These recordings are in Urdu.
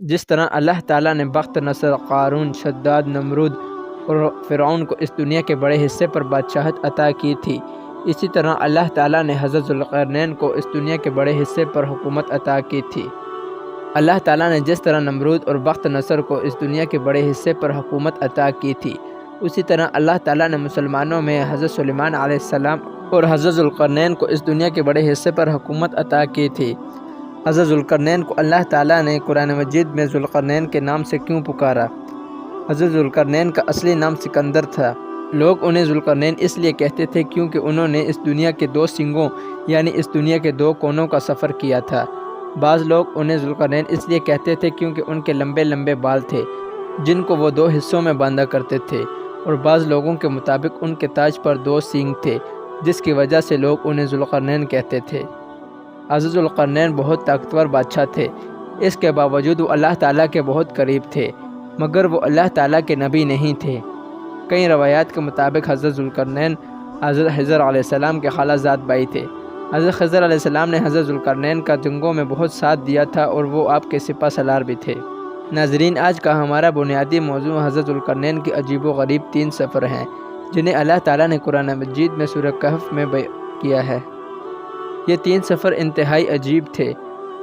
جس طرح اللہ تعالیٰ نے بخت نصر، قارون، شداد، نمرود اور فرعون کو اس دنیا کے بڑے حصے پر بادشاہت عطا کی تھی، اسی طرح اللہ تعالیٰ نے حضرت ذوالقرنین کو اس دنیا کے بڑے حصے پر حکومت عطا کی تھی۔ اللہ تعالیٰ نے جس طرح نمرود اور بخت نصر کو اس دنیا کے بڑے حصے پر حکومت عطا کی تھی، اسی طرح اللہ تعالیٰ نے مسلمانوں میں حضرت سلیمان علیہ السلام اور حضرت ذوالقرنین کو اس دنیا کے بڑے حصے پر حکومت عطا کی تھی۔ حضرت ذوالقرنین کو اللہ تعالیٰ نے قرآن مجید میں ذوالقرنین کے نام سے کیوں پکارا؟ حضرت ذوالقرنین کا اصلی نام سکندر تھا۔ لوگ انہیں ذوالقرنین اس لیے کہتے تھے کیونکہ انہوں نے اس دنیا کے 2 سنگوں یعنی اس دنیا کے 2 کونوں کا سفر کیا تھا۔ بعض لوگ انہیں ذوالقرنین اس لیے کہتے تھے کیونکہ ان کے لمبے لمبے بال تھے جن کو وہ 2 حصوں میں باندھا کرتے تھے، اور بعض لوگوں کے مطابق ان کے تاج پر 2 سینگ تھے جس کی وجہ سے لوگ انہیں ذوالقرنین کہتے تھے۔ حضرت ذوالقرنین بہت طاقتور بادشاہ تھے، اس کے باوجود وہ اللہ تعالیٰ کے بہت قریب تھے، مگر وہ اللہ تعالیٰ کے نبی نہیں تھے۔ کئی روایات کے مطابق حضرت ذوالقرنین حضرت خضر علیہ السلام کے خالہ زاد بھائی تھے۔ حضرت خضر علیہ السلام نے حضرت ذوالقرنین کا جنگوں میں بہت ساتھ دیا تھا اور وہ آپ کے سپہ سالار بھی تھے۔ ناظرین، آج کا ہمارا بنیادی موضوع حضرت ذوالقرنین کے عجیب و غریب 3 سفر ہیں جنہیں اللہ تعالیٰ نے قرآن مجید میں سورہ کہف میں بیان کیا ہے۔ یہ 3 سفر انتہائی عجیب تھے۔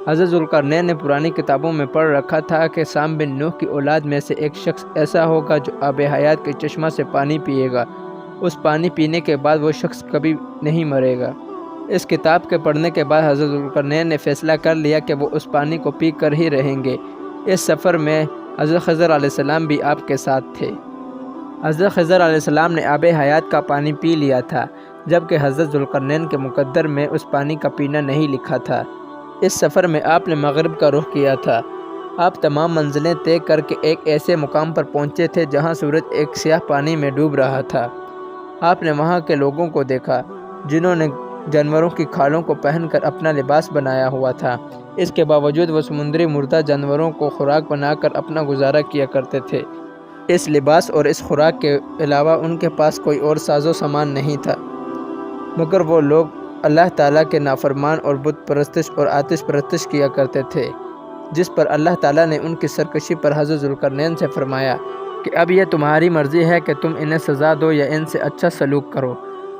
حضرت ذوالقرنین نے پرانی کتابوں میں پڑھ رکھا تھا کہ سام بن نوح کی اولاد میں سے ایک شخص ایسا ہوگا جو آب حیات کے چشمہ سے پانی پیے گا، اس پانی پینے کے بعد وہ شخص کبھی نہیں مرے گا۔ اس کتاب کے پڑھنے کے بعد حضرت ذوالقرنین نے فیصلہ کر لیا کہ وہ اس پانی کو پی کر ہی رہیں گے۔ اس سفر میں حضرت خضر علیہ السلام بھی آپ کے ساتھ تھے۔ حضرت خضر علیہ السلام نے آب حیات کا پانی پی لیا تھا، جبکہ حضرت ذوالقرنین کے مقدر میں اس پانی کا پینا نہیں لکھا تھا۔ اس سفر میں آپ نے مغرب کا رخ کیا تھا۔ آپ تمام منزلیں طے کر کے ایک ایسے مقام پر پہنچے تھے جہاں سورج ایک سیاہ پانی میں ڈوب رہا تھا۔ آپ نے وہاں کے لوگوں کو دیکھا جنہوں نے جانوروں کی کھالوں کو پہن کر اپنا لباس بنایا ہوا تھا۔ اس کے باوجود وہ سمندری مردہ جانوروں کو خوراک بنا کر اپنا گزارا کیا کرتے تھے۔ اس لباس اور اس خوراک کے علاوہ ان کے پاس کوئی اور ساز و سامان نہیں تھا، مگر وہ لوگ اللہ تعالیٰ کے نافرمان اور بت پرستش اور آتش پرستش کیا کرتے تھے، جس پر اللہ تعالیٰ نے ان کی سرکشی پر حضرت ذوالقرنین سے فرمایا کہ اب یہ تمہاری مرضی ہے کہ تم انہیں سزا دو یا ان سے اچھا سلوک کرو۔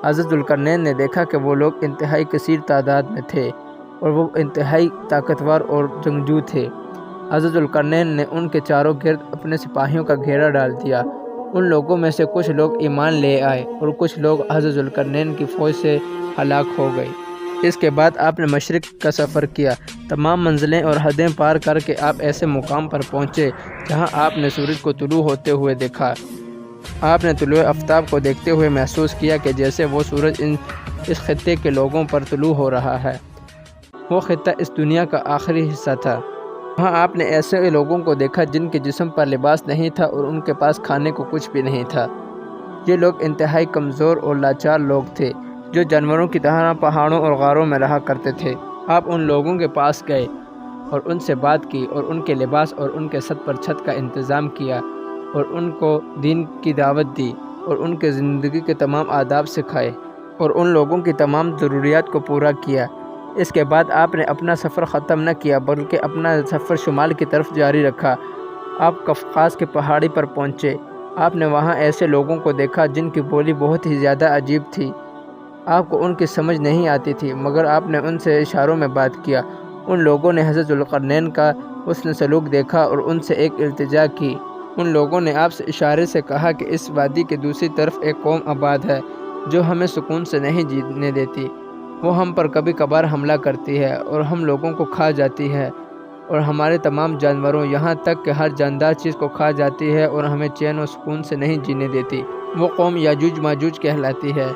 حضرت ذوالقرنین نے دیکھا کہ وہ لوگ انتہائی کثیر تعداد میں تھے اور وہ انتہائی طاقتور اور جنگجو تھے۔ حضرت ذوالقرنین نے ان کے چاروں گرد اپنے سپاہیوں کا گھیرا ڈال دیا۔ ان لوگوں میں سے کچھ لوگ ایمان لے آئے اور کچھ لوگ حضرت ذوالقرنین کی فوج سے ہلاک ہو گئے۔ اس کے بعد آپ نے مشرق کا سفر کیا۔ تمام منزلیں اور حدیں پار کر کے آپ ایسے مقام پر پہنچے جہاں آپ نے سورج کو طلوع ہوتے ہوئے دیکھا۔ آپ نے طلوع آفتاب کو دیکھتے ہوئے محسوس کیا کہ جیسے وہ سورج اس خطے کے لوگوں پر طلوع ہو رہا ہے۔ وہ خطہ اس دنیا کا آخری حصہ تھا۔ وہاں آپ نے ایسے لوگوں کو دیکھا جن کے جسم پر لباس نہیں تھا اور ان کے پاس کھانے کو کچھ بھی نہیں تھا۔ یہ لوگ انتہائی کمزور اور لاچار لوگ تھے جو جانوروں کی طرح پہاڑوں اور غاروں میں رہا کرتے تھے۔ آپ ان لوگوں کے پاس گئے اور ان سے بات کی اور ان کے لباس اور ان کے سد پر چھت کا انتظام کیا اور ان کو دین کی دعوت دی اور ان کے زندگی کے تمام آداب سکھائے اور ان لوگوں کی تمام ضروریات کو پورا کیا۔ اس کے بعد آپ نے اپنا سفر ختم نہ کیا بلکہ اپنا سفر شمال کی طرف جاری رکھا۔ آپ قفقاز کی پہاڑی پر پہنچے۔ آپ نے وہاں ایسے لوگوں کو دیکھا جن کی بولی بہت ہی زیادہ عجیب تھی۔ آپ کو ان کی سمجھ نہیں آتی تھی، مگر آپ نے ان سے اشاروں میں بات کیا۔ ان لوگوں نے حضرت ذوالقرنین کا حسن سلوک دیکھا اور ان سے ایک التجا کی۔ ان لوگوں نے آپ سے اشارے سے کہا کہ اس وادی کے دوسری طرف ایک قوم آباد ہے جو ہمیں سکون سے نہیں جینے دیتی۔ وہ ہم پر کبھی کبھار حملہ کرتی ہے اور ہم لوگوں کو کھا جاتی ہے اور ہمارے تمام جانوروں یہاں تک کہ ہر جاندار چیز کو کھا جاتی ہے اور ہمیں چین و سکون سے نہیں جینے دیتی۔ وہ قوم یاجوج ماجوج کہلاتی ہے۔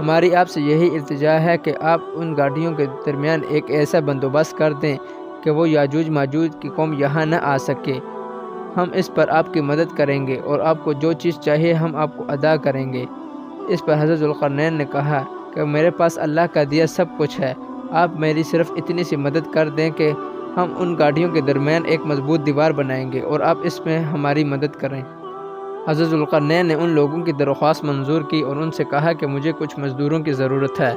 ہماری آپ سے یہی التجا ہے کہ آپ ان گاڑیوں کے درمیان ایک ایسا بندوبست کر دیں کہ وہ یاجوج ماجوج کی قوم یہاں نہ آ سکے۔ ہم اس پر آپ کی مدد کریں گے اور آپ کو جو چیز چاہیے ہم آپ کو ادا کریں گے۔ اس پر حضرت ذوالقرنین نے کہا کہ میرے پاس اللہ کا دیا سب کچھ ہے، آپ میری صرف اتنی سی مدد کر دیں کہ ہم ان گاڑیوں کے درمیان ایک مضبوط دیوار بنائیں گے اور آپ اس میں ہماری مدد کریں۔ حضرت ذوالقرنین نے ان لوگوں کی درخواست منظور کی اور ان سے کہا کہ مجھے کچھ مزدوروں کی ضرورت ہے۔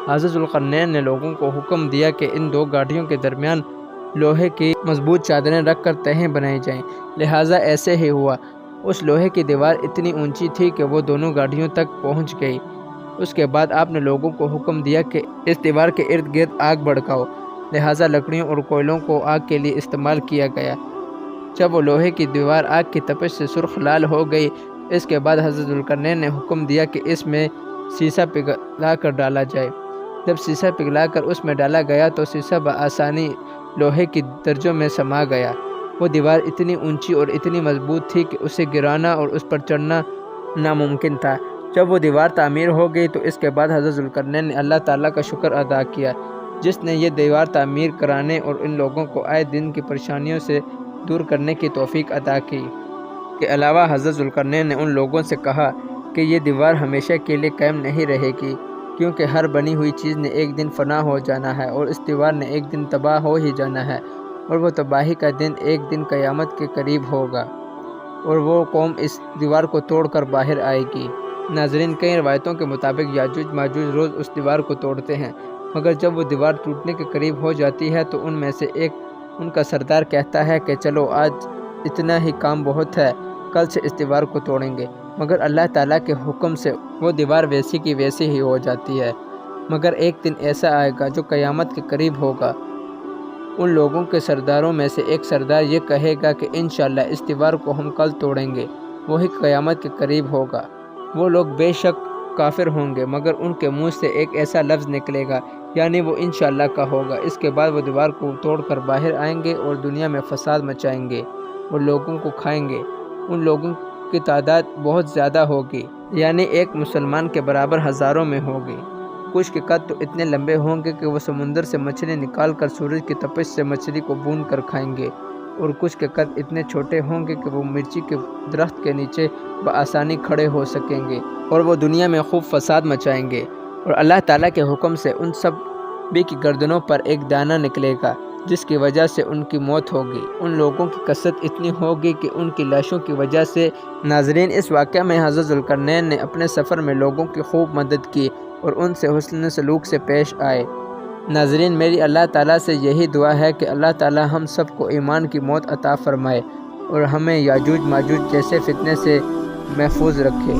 حضرت ذوالقرنین نے لوگوں کو حکم دیا کہ ان 2 گاڑیوں کے درمیان لوہے کی مضبوط چادریں رکھ کر تہیں بنائی جائیں۔ لہٰذا ایسے ہی ہوا۔ اس لوہے کی دیوار اتنی اونچی تھی کہ وہ دونوں گاڑیوں تک پہنچ گئی۔ اس کے بعد آپ نے لوگوں کو حکم دیا کہ اس دیوار کے ارد گرد آگ بھڑکاؤ۔ لہٰذا لکڑیوں اور کوئلوں کو آگ کے لیے استعمال کیا گیا۔ جب وہ لوہے کی دیوار آگ کی تپش سے سرخ لال ہو گئی، اس کے بعد حضرت ذوالقرنین نے حکم دیا کہ اس میں سیسہ پگھلا کر ڈالا جائے۔ جب سیسہ پگھلا کر اس میں ڈالا گیا تو سیسہ بآسانی لوہے کی درجوں میں سما گیا۔ وہ دیوار اتنی اونچی اور اتنی مضبوط تھی کہ اسے گرانا اور اس پر چڑھنا ناممکن تھا۔ جب وہ دیوار تعمیر ہو گئی تو اس کے بعد حضرت ذوالقرنین نے اللہ تعالیٰ کا شکر ادا کیا، جس نے یہ دیوار تعمیر کرانے اور ان لوگوں کو آئے دن کی پریشانیوں سے دور کرنے کی توفیق عطا کی۔ کے علاوہ حضرت ذوالقرنین نے ان لوگوں سے کہا کہ یہ دیوار ہمیشہ کے لیے قائم نہیں رہے گی، کیونکہ ہر بنی ہوئی چیز نے ایک دن فنا ہو جانا ہے اور اس دیوار نے ایک دن تباہ ہو ہی جانا ہے، اور وہ تباہی کا دن ایک دن قیامت کے قریب ہوگا، اور وہ قوم اس دیوار کو توڑ کر باہر آئے گی۔ ناظرین، کئی روایتوں کے مطابق یاجوج ماجوج روز اس دیوار کو توڑتے ہیں، مگر جب وہ دیوار ٹوٹنے کے قریب ہو جاتی ہے تو ان میں سے ایک ان کا سردار کہتا ہے کہ چلو آج اتنا ہی کام بہت ہے، کل سے اس دیوار کو توڑیں گے، مگر اللہ تعالیٰ کے حکم سے وہ دیوار ویسی کی ویسی ہی ہو جاتی ہے۔ مگر ایک دن ایسا آئے گا جو قیامت کے قریب ہوگا۔ ان لوگوں کے سرداروں میں سے ایک سردار یہ کہے گا کہ انشاءاللہ اس دیوار کو ہم کل توڑیں گے، وہی قیامت کے قریب ہوگا۔ وہ لوگ بے شک کافر ہوں گے، مگر ان کے منہ سے ایک ایسا لفظ نکلے گا، یعنی وہ انشاءاللہ کا ہوگا۔ اس کے بعد وہ دیوار کو توڑ کر باہر آئیں گے اور دنیا میں فساد مچائیں گے اور لوگوں کو کھائیں گے۔ ان لوگوں کی تعداد بہت زیادہ ہوگی، یعنی ایک مسلمان کے برابر ہزاروں میں ہوگی۔ کچھ کے قد تو اتنے لمبے ہوں گے کہ وہ سمندر سے مچھلی نکال کر سورج کی تپش سے مچھلی کو بھون کر کھائیں گے، اور کچھ کے قد اتنے چھوٹے ہوں گے کہ وہ مرچی کے درخت کے نیچے بآسانی کھڑے ہو سکیں گے، اور وہ دنیا میں خوب فساد مچائیں گے۔ اور اللہ تعالیٰ کے حکم سے ان سب بھی کی گردنوں پر ایک دانہ نکلے گا، جس کی وجہ سے ان کی موت ہوگی۔ ان لوگوں کی کثرت اتنی ہوگی کہ ان کی لاشوں کی وجہ سے۔ ناظرین، اس واقعہ میں حضرت ذوالقرنین نے اپنے سفر میں لوگوں کی خوب مدد کی اور ان سے حسن سلوک سے پیش آئے۔ ناظرین، میری اللہ تعالیٰ سے یہی دعا ہے کہ اللہ تعالیٰ ہم سب کو ایمان کی موت عطا فرمائے اور ہمیں یاجوج ماجوج جیسے فتنے سے محفوظ رکھے۔